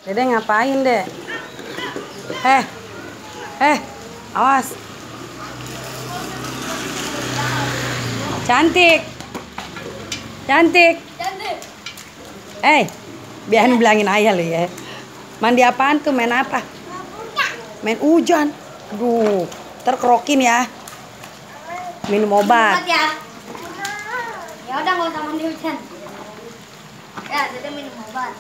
Dede ngapain, Dek? Awas. Cantik. Cantik. Biarin bilangin ayah lu ya. Mandi apaan tuh? Main apa? Main hujan. Aduh, terkerokin ya. Minum obat. Ya udah nggak usah mandi hujan. Ya, jadi minum obat.